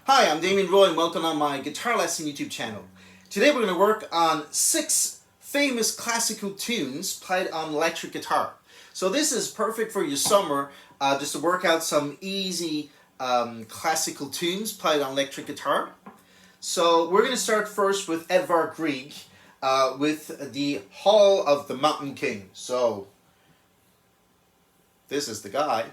Hi, I'm Damien Roy and welcome on my guitar lesson YouTube channel. Today we're going to work on 6 famous classical tunes played on electric guitar. So this is perfect for your summer, just to work out some easy classical tunes played on electric guitar. So we're going to start first with Edvard Grieg with the Hall of the Mountain King. So this is the guy.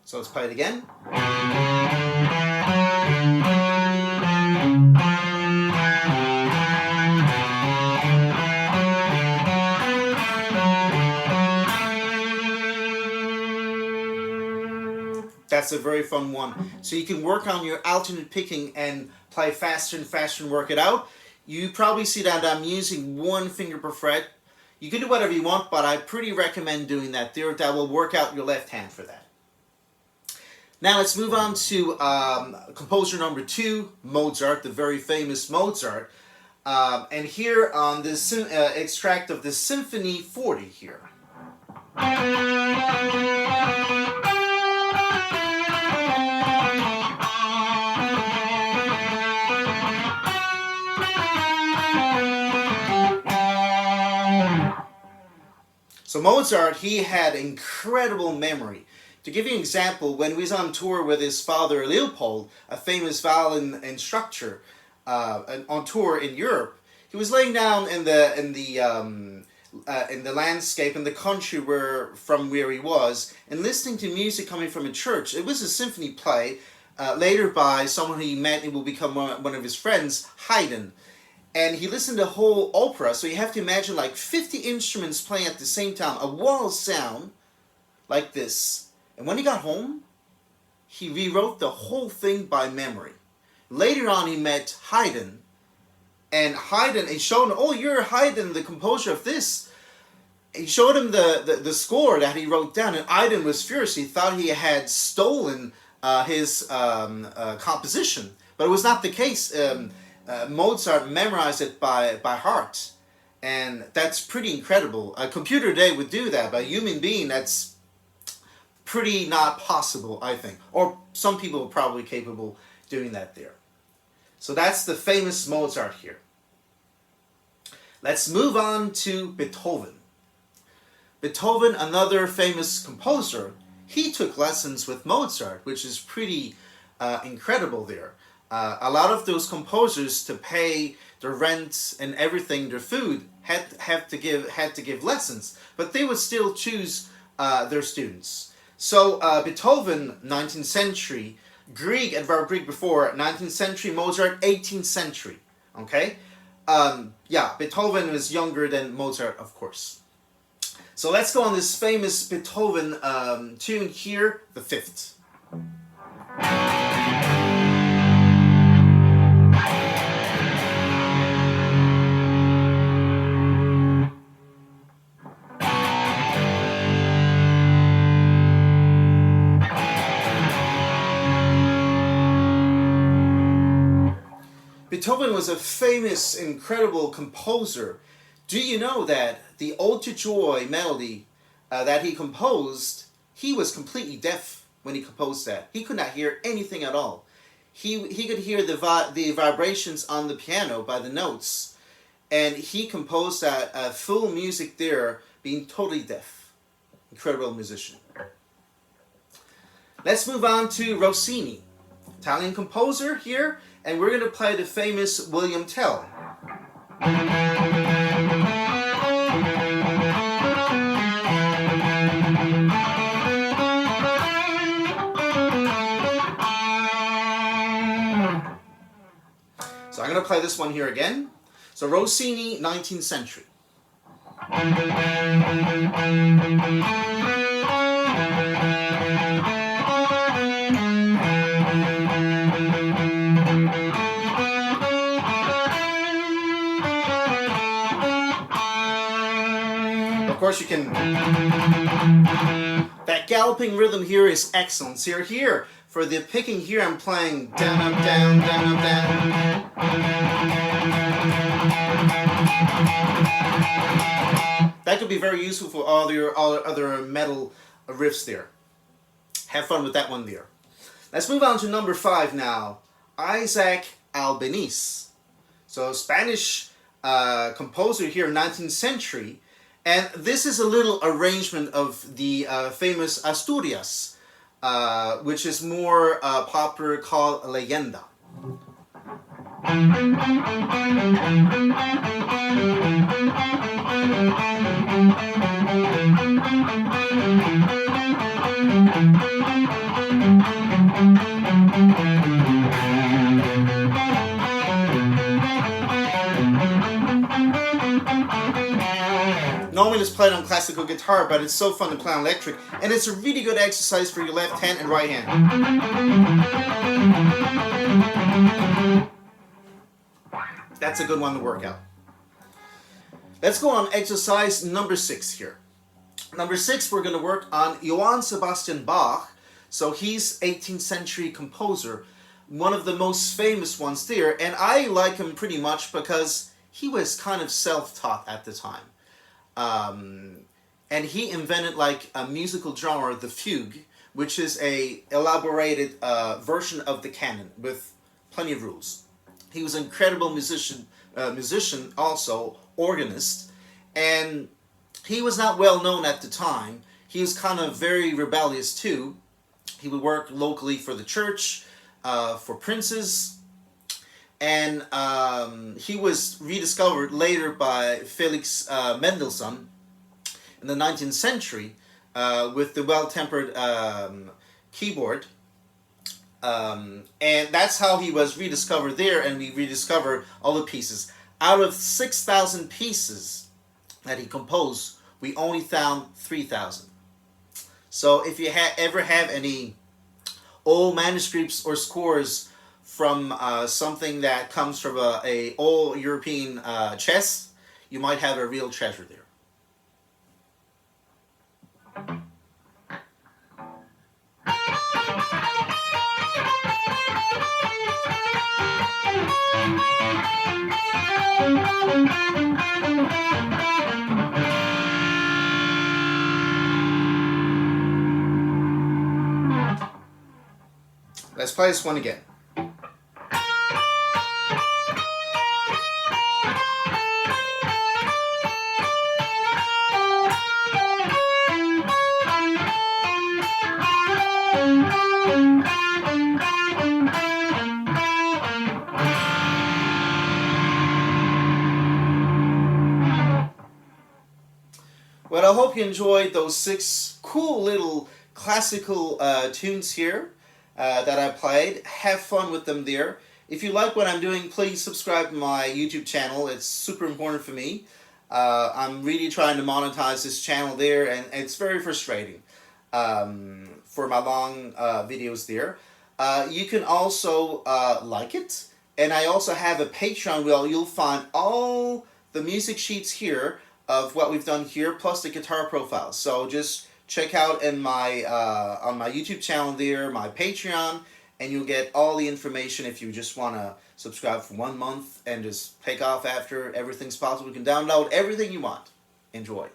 So let's play it again. That's a very fun one. So you can work on your alternate picking and play faster and faster and work it out. You probably see that I'm using 1 finger per fret. You can do whatever you want, but I pretty recommend doing that there. That will work out your left hand for that. Now let's move on to composer number 2, Mozart, the very famous Mozart. And here on this extract of the Symphony 40 here. So Mozart, he had incredible memory. To give you an example, when he was on tour with his father Leopold, a famous violin instructor, on tour in Europe, he was laying down in the landscape in the country from where he was, and listening to music coming from a church. It was a symphony play, later by someone he met and will become one of his friends, Haydn. And he listened to the whole opera, so you have to imagine like 50 instruments playing at the same time, a wall sound like this. And when he got home, he rewrote the whole thing by memory. Later on, he met Haydn, and Haydn, he showed him, oh, you're Haydn, the composer of this. He showed him the score that he wrote down, and Haydn was furious. He thought he had stolen his composition, but it was not the case. Mozart memorized it by heart, and that's pretty incredible. A computer today would do that, but a human being, that's pretty not possible, I think. Or some people are probably capable doing that there. So that's the famous Mozart here. Let's move on to Beethoven. Beethoven, another famous composer, he took lessons with Mozart, which is pretty incredible there. A lot of those composers, to pay their rent and everything, their food, had to give lessons, but they would still choose their students. So Beethoven, 19th century, Grieg, Edvard Grieg before, 19th century, Mozart, 18th century. Okay, yeah, Beethoven was younger than Mozart, of course. So let's go on this famous Beethoven tune here, the 5th. Beethoven was a famous, incredible composer. Do you know that the Ode to Joy melody that he composed, he was completely deaf when he composed that. He could not hear anything at all. He could hear the vibrations on the piano by the notes, and he composed that full music there, being totally deaf. Incredible musician. Let's move on to Rossini, Italian composer here. And we're going to play the famous William Tell. So I'm going to play this one here again. So Rossini, 19th century. Of course you can... That galloping rhythm here is excellent. So here, For the picking here, I'm playing down, up, down, down, up, down. That could be very useful for all your other metal riffs there. Have fun with that one there. Let's move on to number 5 now. Isaac Albanese. So Spanish composer here, 19th century. And this is a little arrangement of the famous Asturias, which is more popular, called Leyenda. Normally it's played on classical guitar, but it's so fun to play on electric, and it's a really good exercise for your left hand and right hand. That's a good one to work out. Let's go on exercise number 6 here. Number 6, we're going to work on Johann Sebastian Bach. So he's 18th century composer, one of the most famous ones there, and I like him pretty much because he was kind of self-taught at the time. And he invented like a musical genre, the fugue, which is a elaborated version of the canon with plenty of rules. He was an incredible musician, also organist, and he was not well known at the time. He was kind of very rebellious too. He would work locally for the church, for princes, and he was rediscovered later by Felix Mendelssohn in the 19th century with the well-tempered keyboard. And that's how he was rediscovered there, and we rediscovered all the pieces. Out of 6,000 pieces that he composed, we only found 3,000. So if you ever have any old manuscripts or scores from something that comes from a old European chest, you might have a real treasure there. Let's play this one again. Well, I hope you enjoyed those 6 cool little classical tunes here that I played. Have fun with them there. If you like what I'm doing, please subscribe to my YouTube channel. It's super important for me. I'm really trying to monetize this channel there, and it's very frustrating for my long videos there. You can also like it, and I also have a Patreon where you'll find all the music sheets here of what we've done here, plus the guitar profiles. So just check out in my on my YouTube channel there, my Patreon, and you'll get all the information if you just want to subscribe for 1 month and just take off after everything's possible. You can download everything you want. Enjoy.